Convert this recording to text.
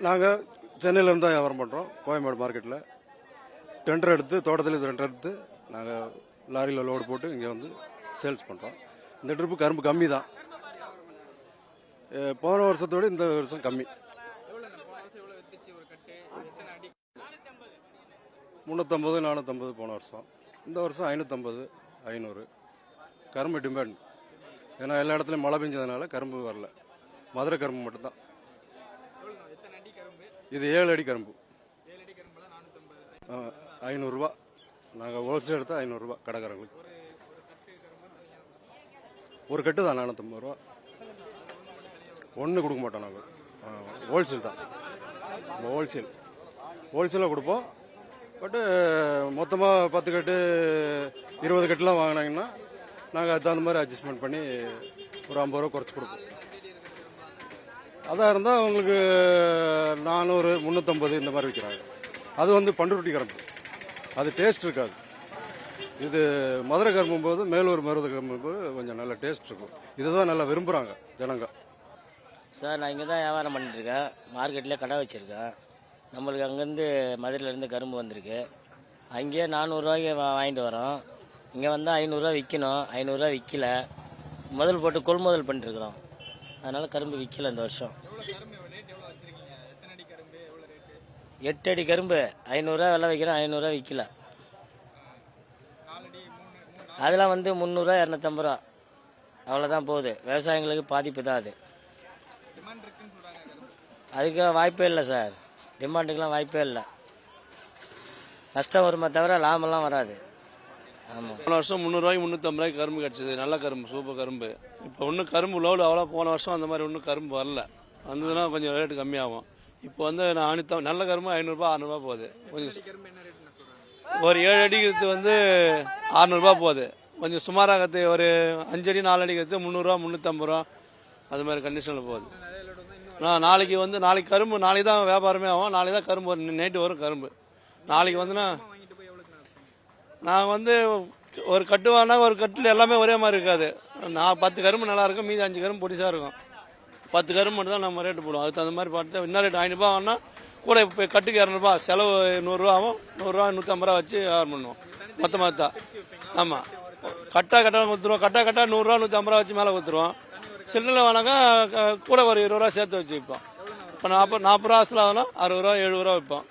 நாங்கள் சென்னையிலேருந்து தான் வியாபாரம் பண்ணுறோம். கோயம்பேடு மார்க்கெட்டில் டெண்டர் எடுத்து, தோட்டத்தில் டெண்டர் எடுத்து நாங்கள் லாரியில் லோடு போட்டு இங்கே வந்து சேல்ஸ் பண்ணுறோம். இந்த ட்ரிப்பு கரும்பு கம்மி தான். போன வருஷத்தோடு இந்த வருஷம் கம்மி. 350 450 போன வருஷம். இந்த வருஷம் 550 500. கரும்பு டிமாண்ட். ஏன்னா எல்லா இடத்துலையும் மழை பெஞ்சதுனால கரும்பு வரல. மதுரை கரும்பு மட்டும்தான். இது 7 அடி கரும்பு. 500 ரூபா. நாங்கள் ஹோல்சேல் எடுத்தால் 500 ரூபா கடைக்காரங்களுக்கு. ஒரு கட்டு தான் 450 ரூபா. ஒன்று கொடுக்க மாட்டோம் நாங்கள். ஹோல்சேல் தான். ஹோல்சேலாக கொடுப்போம். பட்டு மொத்தமாக 10 கட்டு 20 கட்டுலாம் வாங்கினாங்கன்னா நாங்கள் அதுக்கு தகுந்த மாதிரி அட்ஜஸ்ட்மெண்ட் பண்ணி ஒரு 50 ரூபா குறைச்சி கொடுப்போம். அதாக இருந்தால் உங்களுக்கு 400 350 இந்த மாதிரி விற்கிறாங்க. அது வந்து பண்ருட்டி கரும்பு. அது டேஸ்ட் இருக்காது. இது மதுரை கரும்பும் போது மேலூர் மருத கரும்பும் போது கொஞ்சம் நல்ல டேஸ்ட் இருக்கும். இதை தான் நல்லா விரும்புகிறாங்க ஜனங்க. சார், நான் இங்கே தான் வியாபாரம் பண்ணிட்டுருக்கேன். மார்க்கெட்டில் கடை வச்சுருக்கேன். நம்மளுக்கு அங்கேருந்து மதுரையிலேருந்து கரும்பு வந்திருக்கு. அங்கேயே 400 ரூபாய்க்கு வாங்கிட்டு வரோம். இங்கே வந்தால் 500 விற்கணும். 500 விற்கல. முதல் போட்டு கொள்முதல் பண்ணிட்டுருக்குறோம். அதனால் கரும்பு விற்கல இந்த வருஷம். 8 அடி கரும்பு 500 விலை வைக்கிறோம். 500 விற்கல. அதெல்லாம் வந்து 300 250 ரூபா அவ்வளோதான் போகுது. விவசாயிங்களுக்கு பாதிப்பு தான் அது. அதுக்கு வாய்ப்பே இல்லை சார். டிமாண்டுக்கெலாம் வாய்ப்பே இல்லை. நஷ்டம் வருமே தவிர லாபம்லாம் வராது. ஆமாம். போன வருஷம் 300 ரூபாய்க்கு 350 ரூபாய்க்கு கரும்பு கிடச்சிது. நல்ல கரும்பு, சூப்பர் கரும்பு. இப்போ ஒன்றும் கரும்பு லோடு அவ்வளோ போன வருஷம் அந்த மாதிரி ஒன்றும் கரும்பு வரல. வந்ததுன்னா கொஞ்சம் ரேட்டு கம்மியாகும். இப்போ வந்து நல்ல கரும்பு 500 ரூபா 600 ரூபா போகுது. கொஞ்சம் ஒரு 7 அடிக்கிறது வந்து 600 ரூபா போகுது. கொஞ்சம் சுமாராகத்து ஒரு 5 அடி 4 அடிக்கிறது 300 ரூபா 350 ரூபா அது மாதிரி கண்டிஷனில் போகுது. நாளைக்கு கரும்பு நாளைக்கு தான் வியாபாரமே ஆகும். நாளைக்கு தான் கரும்பு நைட்டு வரும் கரும்பு. நாளைக்கு வந்துன்னா நான் வந்து ஒரு கட்டு வாங்கினா ஒரு கட்டில் எல்லாமே ஒரே மாதிரி இருக்காது. 10 கரும்பு நல்லா இருக்கும். மீதி 5 கரும்பு பொடிசாக இருக்கும். 10 கரும்பு மட்டும் தான் நம்ம ரேட்டு போடுவோம். அதுக்கு தகுந்த மாதிரி பார்த்து இன்னும் ரேட்டு 500 ரூபா வாங்கினா கூட இப்போ கட்டுக்கு 200 ரூபா செலவு 100 ரூபா ஆகும். 100 ரூபா 150 ரூபா வச்சு வியாபாரம் பண்ணுவோம் மொத்தமாக தான். ஆமாம். கட்டா கொடுத்துருவோம். கட்டா 100 ரூபா 150 ரூபா வச்சு மேலே கொடுத்துருவோம். சில்லறை வேணாக்கா கூட ஒரு 20 ரூபா சேர்த்து வச்சு விற்போம். இப்போ 40 ரூபா ஆகலாம் 60 ரூபா 70 ரூபா விற்போம்.